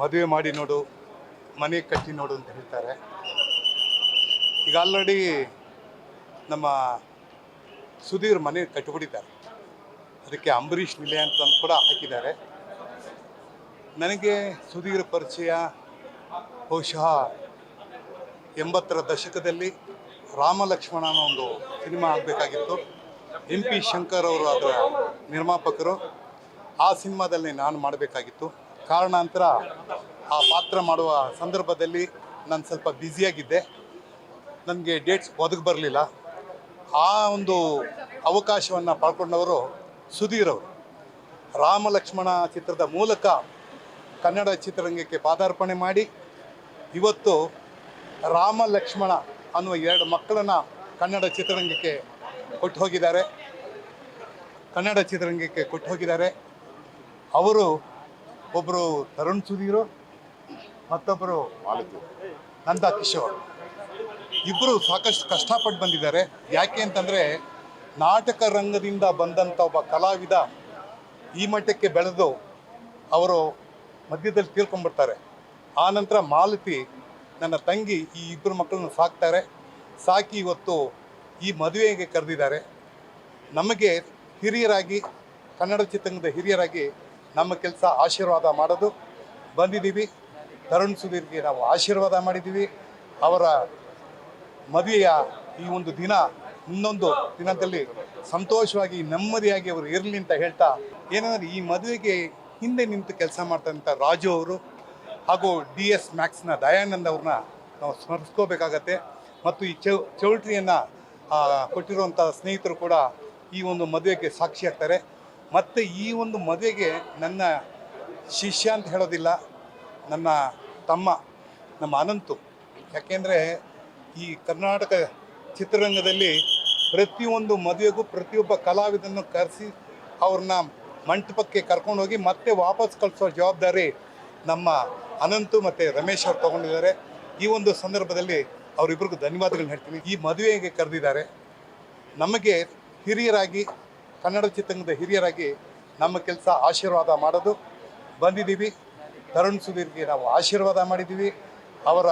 ಮದುವೆ ಮಾಡಿ ನೋಡು, ಮನೆ ಕಟ್ಟಿ ನೋಡು ಅಂತ ಹೇಳ್ತಾರೆ. ಈಗ ಆಲ್ರೆಡಿ ನಮ್ಮ ಸುಧೀರ್ ಮನೆ ಕಟ್ಟಿಬಿಟ್ಟಿದ್ದಾರೆ. ಅದಕ್ಕೆ ಅಂಬರೀಷ್ ನಿಲಯ ಅಂತ ಕೂಡ ಹಾಕಿದ್ದಾರೆ. ನನಗೆ ಸುಧೀರ್ ಪರಿಚಯ ಬಹುಶಃ 80ರ ದಶಕದಲ್ಲಿ ರಾಮ ಲಕ್ಷ್ಮಣ ಅನ್ನೋ ಒಂದು ಸಿನಿಮಾ ಆಗಬೇಕಾಗಿತ್ತು. MP ಶಂಕರ್ ಅವರು ಅದರ ನಿರ್ಮಾಪಕರು. ಆ ಸಿನಿಮಾದಲ್ಲಿ ನಾನು ಮಾಡಬೇಕಾಗಿತ್ತು. ಕಾರಣಾಂತರ ಆ ಪಾತ್ರ ಮಾಡುವ ಸಂದರ್ಭದಲ್ಲಿ ನಾನು ಸ್ವಲ್ಪ ಬ್ಯುಸಿಯಾಗಿದ್ದೆ. ನನಗೆ ಡೇಟ್ಸ್ ಒದಗಿ ಬರಲಿಲ್ಲ. ಆ ಒಂದು ಅವಕಾಶವನ್ನು ಪಡ್ಕೊಂಡವರು ಸುಧೀರ್ ಅವರು. ರಾಮ ಲಕ್ಷ್ಮಣ ಚಿತ್ರದ ಮೂಲಕ ಕನ್ನಡ ಚಿತ್ರರಂಗಕ್ಕೆ ಪಾದಾರ್ಪಣೆ ಮಾಡಿ ಇವತ್ತು ರಾಮ ಲಕ್ಷ್ಮಣ ಅನ್ನುವ 2 ಮಕ್ಕಳನ್ನು ಕನ್ನಡ ಚಿತ್ರರಂಗಕ್ಕೆ ಕೊಟ್ಟು ಹೋಗಿದ್ದಾರೆ. ಅವರು ಒಬ್ಬರು ತರುಣ್ ಸುಧೀರು, ಮತ್ತೊಬ್ಬರು ನಂದಾ ಕಿಶೋರ್. ಇಬ್ಬರು ಸಾಕಷ್ಟು ಕಷ್ಟಪಟ್ಟು ಬಂದಿದ್ದಾರೆ. ಯಾಕೆ ಅಂತಂದರೆ ನಾಟಕ ರಂಗದಿಂದ ಬಂದಂಥ ಒಬ್ಬ ಕಲಾವಿದ ಈ ಮಟ್ಟಕ್ಕೆ ಬೆಳೆದು ಅವರು ಮಧ್ಯದಲ್ಲಿ ತೀರ್ಕೊಂಡ್ಬಿಡ್ತಾರೆ. ಆನಂತರ ಮಾಲತಿ ನನ್ನ ತಂಗಿ ಈ ಇಬ್ಬರು ಮಕ್ಕಳನ್ನು ಸಾಕಿ ಇವತ್ತು ಈ ಮದುವೆಗೆ ಕರೆದಿದ್ದಾರೆ. ನಮಗೆ ಹಿರಿಯರಾಗಿ, ಕನ್ನಡ ಚಿತ್ರರಂಗದ ಹಿರಿಯರಾಗಿ ನಮ್ಮ ಕೆಲಸ ಆಶೀರ್ವಾದ ಮಾಡೋದು. ಬಂದಿದ್ದೀವಿ. ತರುಣ್ ಸುಧೀರ್ಗೆ ನಾವು ಆಶೀರ್ವಾದ ಮಾಡಿದ್ದೀವಿ. ಅವರ ಮದುವೆಯ ಈ ಒಂದು ದಿನ ಇನ್ನೊಂದು ದಿನದಲ್ಲಿ ಸಂತೋಷವಾಗಿ ನೆಮ್ಮದಿಯಾಗಿ ಅವರು ಇರಲಿ ಅಂತ ಹೇಳ್ತಾ, ಏನಂದರೆ ಈ ಮದುವೆಗೆ ಹಿಂದೆ ನಿಂತು ಕೆಲಸ ಮಾಡ್ತಂಥ ರಾಜು ಅವರು ಹಾಗೂ DS ಮ್ಯಾಕ್ಸ್ನ ದಯಾನಂದ್ ಅವ್ರನ್ನ ನಾವು ಸ್ಮರಿಸ್ಕೋಬೇಕಾಗತ್ತೆ. ಮತ್ತು ಈ ಚೌಲ್ಟ್ರಿಯನ್ನು ಕೊಟ್ಟಿರುವಂಥ ಸ್ನೇಹಿತರು ಕೂಡ ಈ ಒಂದು ಮದುವೆಗೆ ಸಾಕ್ಷಿಯಾಗ್ತಾರೆ. ಮತ್ತು ಈ ಒಂದು ಮದುವೆಗೆ ನನ್ನ ಶಿಷ್ಯ ಅಂತ ಹೇಳೋದಿಲ್ಲ, ನನ್ನ ತಮ್ಮ, ನಮ್ಮ ಅನಂತು. ಯಾಕೆಂದರೆ ಈ ಕರ್ನಾಟಕ ಚಿತ್ರರಂಗದಲ್ಲಿ ಪ್ರತಿಯೊಂದು ಮದುವೆಗೂ ಪ್ರತಿಯೊಬ್ಬ ಕಲಾವಿದನ್ನು ಕರೆಸಿ ಅವ್ರನ್ನ ಮಂಟಪಕ್ಕೆ ಕರ್ಕೊಂಡೋಗಿ ಮತ್ತೆ ವಾಪಸ್ ಕಳಿಸೋ ಜವಾಬ್ದಾರಿ ನಮ್ಮ ಅನಂತು ಮತ್ತು ರಮೇಶ್ ಅವರು ತೊಗೊಂಡಿದ್ದಾರೆ. ಈ ಒಂದು ಸಂದರ್ಭದಲ್ಲಿ ಅವರಿಬ್ಬರಿಗೂ ಧನ್ಯವಾದಗಳನ್ನ ಹೇಳ್ತೀನಿ. ಈ ಮದುವೆಗೆ ಕರೆದಿದ್ದಾರೆ. ನಮಗೆ ಹಿರಿಯರಾಗಿ, ಕನ್ನಡ ಚಿತ್ರರಂಗದ ಹಿರಿಯರಾಗಿ ನಮ್ಮ ಕೆಲಸ ಆಶೀರ್ವಾದ ಮಾಡೋದು. ಬಂದಿದ್ದೀವಿ. ತರುಣ್ ಸುಧೀರ್ಗೆ ನಾವು ಆಶೀರ್ವಾದ ಮಾಡಿದ್ದೀವಿ. ಅವರ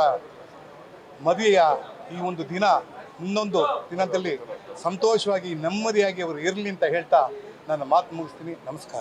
ಮದುವೆಯ ಈ ಒಂದು ದಿನ ಇನ್ನೊಂದು ದಿನದಲ್ಲಿ ಸಂತೋಷವಾಗಿ ನೆಮ್ಮದಿಯಾಗಿ ಅವರು ಇರಲಿ ಅಂತ ಹೇಳ್ತಾ ನನ್ನ ಮಾತು ಮುಗಿಸ್ತೀನಿ. ನಮಸ್ಕಾರ.